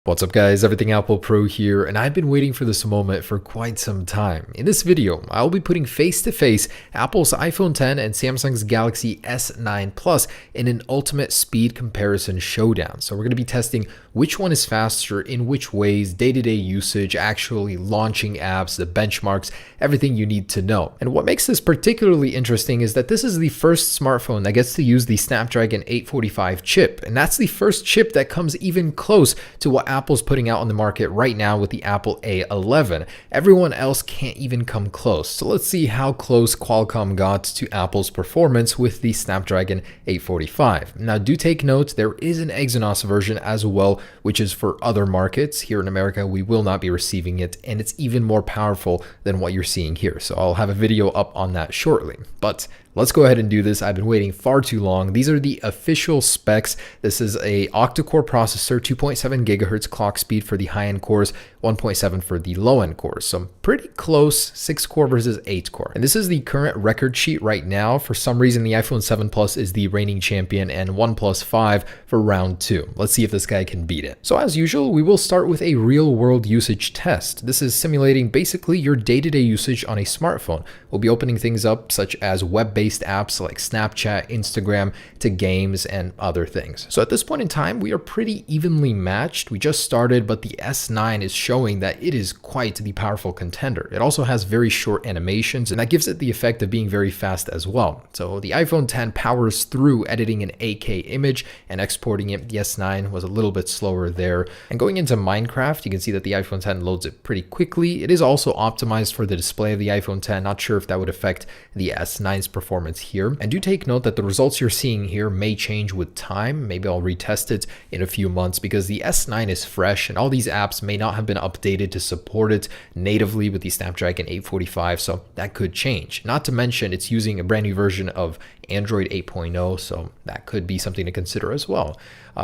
What's up guys, Everything Apple Pro here, and I've been waiting for this moment for quite some time. In this video, I'll be putting face-to-face Apple's iPhone X and Samsung's Galaxy S9 Plus in an ultimate speed comparison showdown. So we're going to be testing which one is faster, in which ways, day-to-day usage, actually launching apps, the benchmarks, everything you need to know. And what makes this particularly interesting is that this is the first smartphone that gets to use the Snapdragon 845 chip, and that's the first chip that comes even close to what Apple's putting out on the market right now with the Apple A11. Everyone else can't even come close. So let's see how close Qualcomm got to Apple's performance with the Snapdragon 845. Now do take note, there is an Exynos version as well, which is for other markets. Here in America, we will not be receiving it, and it's even more powerful than what you're seeing here. So I'll have a video up on that shortly. But let's go ahead and do this. I've been waiting far too long. These are the official specs. This is a octa-core processor, 2.7 gigahertz clock speed for the high-end cores, 1.7 for the low-end cores. So pretty close, 6-core versus 8-core. And this is the current record sheet right now. For some reason, the iPhone 7 Plus is the reigning champion and OnePlus 5 for round 2. Let's see if this guy can beat it. So as usual, we will start with a real-world usage test. This is simulating basically your day-to-day usage on a smartphone. We'll be opening things up such as web-based apps like Snapchat, Instagram, to games and other things. So at this point in time, we are pretty evenly matched. We just started, but the S9 is showing that it is quite the powerful contender. It also has very short animations, and that gives it the effect of being very fast as well. So the iPhone X powers through editing an 8K image and exporting it. The S9 was a little bit slower there. And going into Minecraft, you can see that the iPhone X loads it pretty quickly. It is also optimized for the display of the iPhone X. Not sure if that would affect the S9's performance here. And do take note that the results you're seeing here may change with time. Maybe I'll retest it in a few months because the S9 is fresh and all these apps may not have been updated to support it natively with the Snapdragon 845, so that could change. Not to mention it's using a brand new version of Android 8.0, so that could be something to consider as well.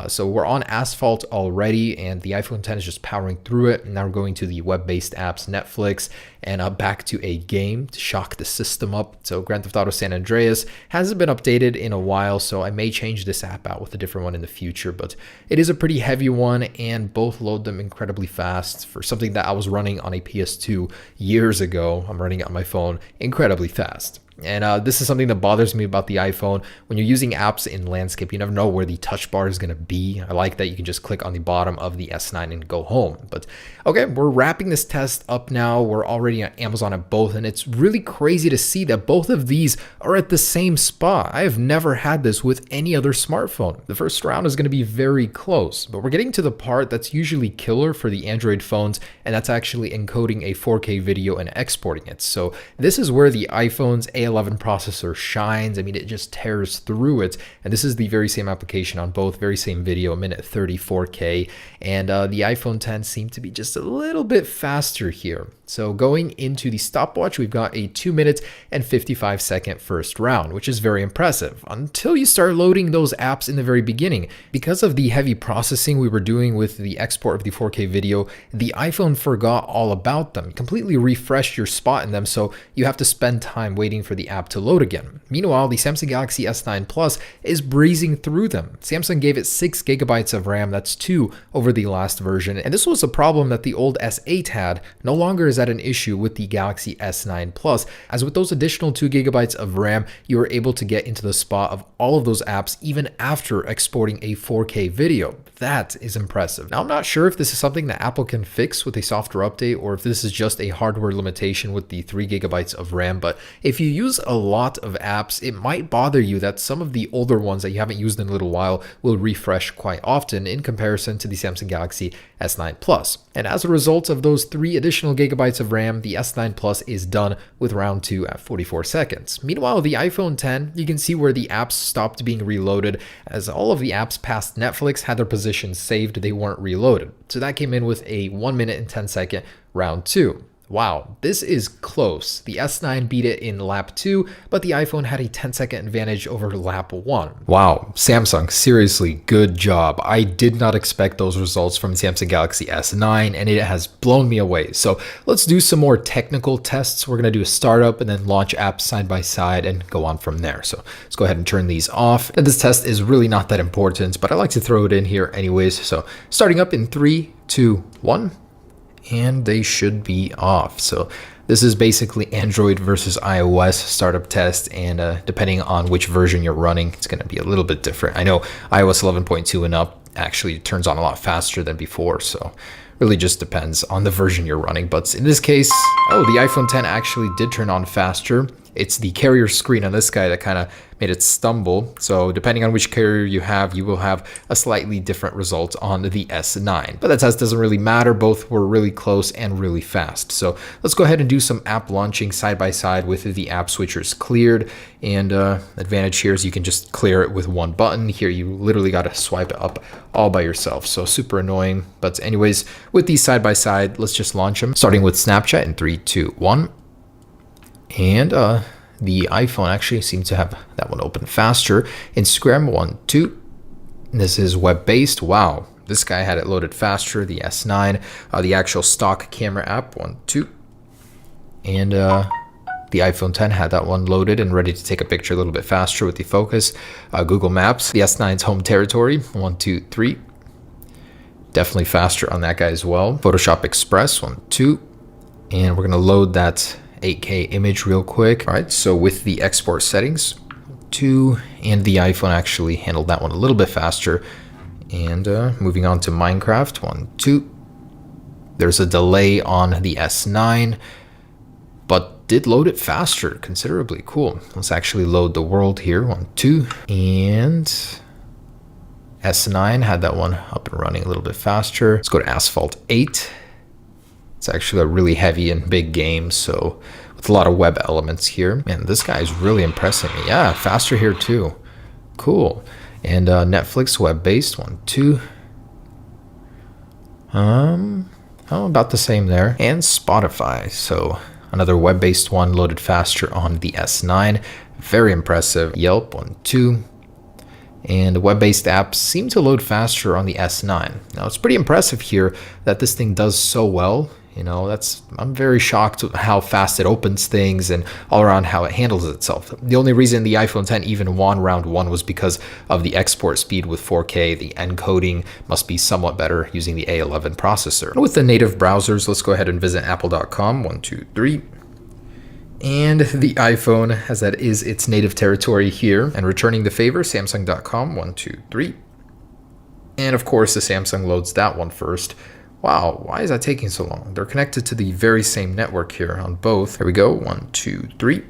So we're on asphalt already, and the iPhone X is just powering through it. Now we're going to the web-based apps, Netflix, and back to a game to shock the system up. So Grand Theft Auto San Andreas hasn't been updated in a while, so I may change this app out with a different one in the future, but it is a pretty heavy one, and both load them incredibly fast. For something that I was running on a PS2 years ago, I'm running it on my phone incredibly fast. And this is something that bothers me about the iPhone. When you're using apps in landscape, you never know where the touch bar is going to be. I like that you can just click on the bottom of the S9 and go home. But okay, we're wrapping this test up now. We're already on Amazon at both, and it's really crazy to see that both of these are at the same spot. I have never had this with any other smartphone. The first round is going to be very close, but we're getting to the part that's usually killer for the Android phones, and that's actually encoding a 4K video and exporting it. So this is where the iPhone's A11 processor shines. I mean, it just tears through it. And this is the very same application on both, very same video, a minute 30, 4K. And the iPhone X seemed to be just a little bit faster here. So going into the stopwatch, we've got a 2 minute and 55 second first round, which is very impressive until you start loading those apps in the very beginning. Because of the heavy processing we were doing with the export of the 4K video, the iPhone forgot all about them, completely refreshed your spot in them, so you have to spend time waiting for the app to load again. Meanwhile, the Samsung Galaxy S9 Plus is breezing through them. Samsung gave it 6 gigabytes of RAM, that's 2 over the last version, and this was a problem that the old S8 had. No longer is that an issue with the Galaxy S9 Plus, as with those additional 2 gigabytes of RAM, you are able to get into the spot of all of those apps even after exporting a 4K video. That is impressive. Now, I'm not sure if this is something that Apple can fix with a software update or if this is just a hardware limitation with the 3 gigabytes of RAM, but if you use a lot of apps, it might bother you that some of the older ones that you haven't used in a little while will refresh quite often in comparison to the Samsung Galaxy S9 Plus. And as a result of those 3 additional gigabytes of RAM, the S9 Plus is done with round 2 at 44 seconds. Meanwhile, the iPhone X, you can see where the apps stopped being reloaded, as all of the apps past Netflix had their positions saved, they weren't reloaded. So that came in with a 1 minute and 10 second round 2. Wow, this is close. The S9 beat it in lap 2, but the iPhone had a 10-second advantage over lap 1. Wow, Samsung, seriously, good job. I did not expect those results from Samsung Galaxy S9, and it has blown me away. So let's do some more technical tests. We're going to do a startup and then launch apps side by side and go on from there. So let's go ahead and turn these off. And this test is really not that important, but I like to throw it in here anyways. So starting up in 3, 2, 1. And they should be off. So this is basically Android versus iOS startup test, and depending on which version you're running, it's going to be a little bit different. I know iOS 11.2 and up actually turns on a lot faster than before, so really just depends on the version you're running. But in this case, oh, the iPhone 10 actually did turn on faster. It's the carrier screen on this guy that kind of made it stumble. So depending on which carrier you have, you will have a slightly different result on the S9. But that test doesn't really matter. Both were really close and really fast. So let's go ahead and do some app launching side by side with the app switchers cleared. And advantage here is you can just clear it with one button. Here you literally got to swipe it up all by yourself. So super annoying. But anyways, with these side by side, let's just launch them. Starting with Snapchat in 3, 2, 1. And the iPhone actually seems to have that one open faster. Instagram 1, 2. This is web-based. Wow, this guy had it loaded faster. The S9, the actual stock camera app 1, 2. And the iPhone 10 had that one loaded and ready to take a picture a little bit faster with the focus. Google Maps, the S9's home territory 1, 2, 3. Definitely faster on that guy as well. Photoshop Express 1, 2. And we're gonna load that 8K image real quick. All right, so with the export settings, 2, and the iPhone actually handled that one a little bit faster. And moving on to Minecraft, 1, 2. There's a delay on the S9, but did load it faster considerably. Cool. Let's actually load the world here, 1, 2. And S9 had that one up and running a little bit faster. Let's go to Asphalt 8. It's actually a really heavy and big game, so with a lot of web elements here. Man, this guy is really impressing me. Yeah, faster here too. Cool. And Netflix web-based 1, 2. About the same there. And Spotify. So another web-based one loaded faster on the S9. Very impressive. Yelp 1, 2. And web-based apps seem to load faster on the S9. Now it's pretty impressive here that this thing does so well. You know, I'm very shocked at how fast it opens things and all around how it handles itself. The only reason the iPhone 10 even won round 1 was because of the export speed with 4K. The encoding must be somewhat better using the A11 processor. With the native browsers, let's go ahead and visit apple.com, 1, 2, 3. And the iPhone, as that is its native territory here. And returning the favor, samsung.com, 1, 2, 3. And of course, the Samsung loads that one first. Wow, why is that taking so long? They're connected to the very same network here on both. Here we go, 1, 2, 3.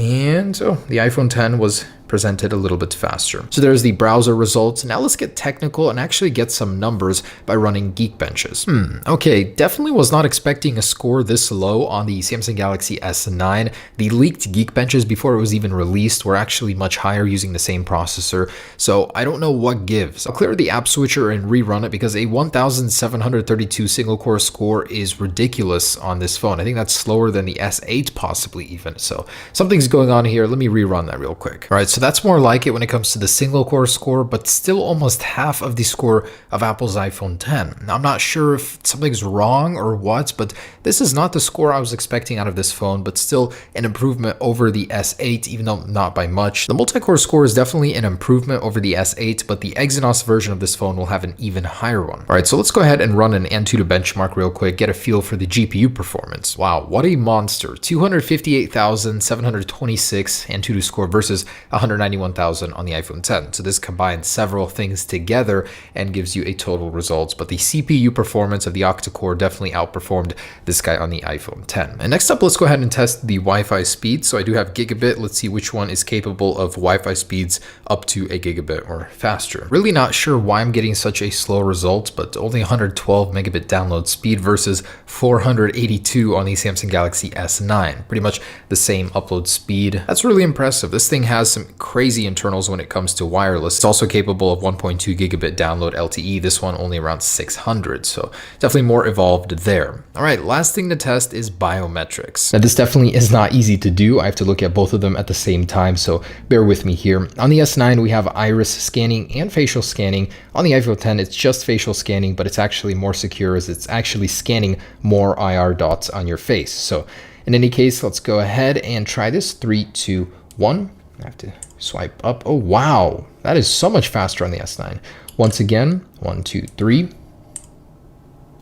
And so the iPhone 10 was presented a little bit faster. So there's the browser results. Now let's get technical and actually get some numbers by running Geekbenches. Okay, definitely was not expecting a score this low on the Samsung Galaxy S9. The leaked Geekbenches before it was even released were actually much higher using the same processor. So I don't know what gives. I'll clear the app switcher and rerun it because a 1732 single core score is ridiculous on this phone. I think that's slower than the S8 possibly even. So something's going on here. Let me rerun that real quick. All right, so that's more like it when it comes to the single core score, but still almost half of the score of Apple's iPhone 10. Now, I'm not sure if something's wrong or what, but this is not the score I was expecting out of this phone, but still an improvement over the S8, even though not by much. The multi-core score is definitely an improvement over the S8, but the Exynos version of this phone will have an even higher one. All right, so let's go ahead and run an Antutu benchmark real quick, get a feel for the GPU performance. Wow, what a monster. 258,726 Antutu score versus 191,000 on the iPhone 10. So this combines several things together and gives you a total results. But the CPU performance of the octa-core definitely outperformed this guy on the iPhone 10. And next up, let's go ahead and test the Wi-Fi speed. So I do have gigabit. Let's see which one is capable of Wi-Fi speeds up to a gigabit or faster. Really not sure why I'm getting such a slow result, but only 112 megabit download speed versus 482 on the Samsung Galaxy S9. Pretty much the same upload speed. That's really impressive. This thing has some crazy internals when it comes to wireless. It's also capable of 1.2 gigabit download LTE. This one only around 600, so definitely more evolved there. All right, last thing to test is biometrics. Now this definitely is not easy to do. I have to look at both of them at the same time, so bear with me here. On the S9, we have iris scanning and facial scanning. On the iPhone 10, it's just facial scanning, but it's actually more secure as it's actually scanning more IR dots on your face. So in any case, let's go ahead and try this. 3, 2, 1. I have to swipe up. Oh, wow. That is so much faster on the S9. Once again, 1, 2, 3.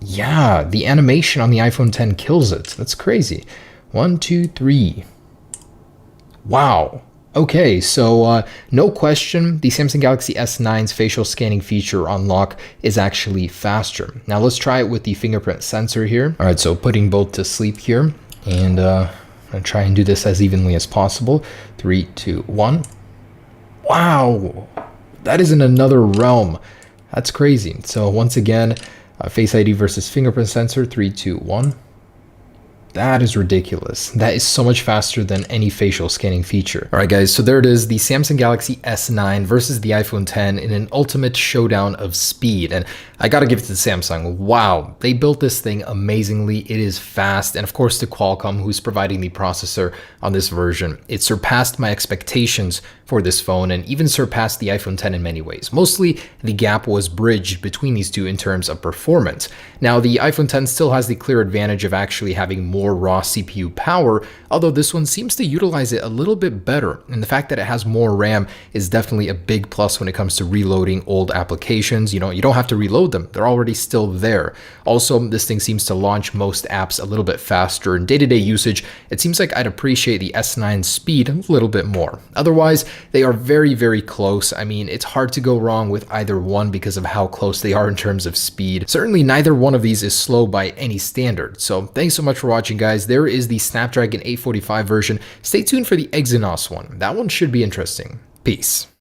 Yeah, the animation on the iPhone 10 kills it. That's crazy. 1, 2, 3. Wow. Okay, so no question, the Samsung Galaxy S9's facial scanning feature on lock is actually faster. Now let's try it with the fingerprint sensor here. All right, so putting both to sleep here, and I'm gonna try and do this as evenly as possible. 3, 2, 1. Wow, that is in another realm. That's crazy. So once again, Face ID versus fingerprint sensor, 3, 2, 1. That is ridiculous. That is so much faster than any facial scanning feature. All right, guys, so there it is, the Samsung Galaxy S9 versus the iPhone 10 in an ultimate showdown of speed. And I gotta give it to Samsung. Wow, they built this thing amazingly. It is fast. And of course, to Qualcomm, who's providing the processor on this version. It surpassed my expectations for this phone and even surpassed the iPhone 10 in many ways. Mostly, the gap was bridged between these two in terms of performance. Now, the iPhone 10 still has the clear advantage of actually having more raw CPU power, although this one seems to utilize it a little bit better. And the fact that it has more RAM is definitely a big plus when it comes to reloading old applications. You don't have to reload them. They're already still there. Also, this thing seems to launch most apps a little bit faster. In day-to-day usage, it seems like I'd appreciate the S9's speed a little bit more. Otherwise, they are very, very close. I mean, it's hard to go wrong with either one because of how close they are in terms of speed. Certainly, neither one of these is slow by any standard. So thanks so much for watching, guys. There is the Snapdragon 845 version. Stay tuned for the Exynos one. That one should be interesting. Peace.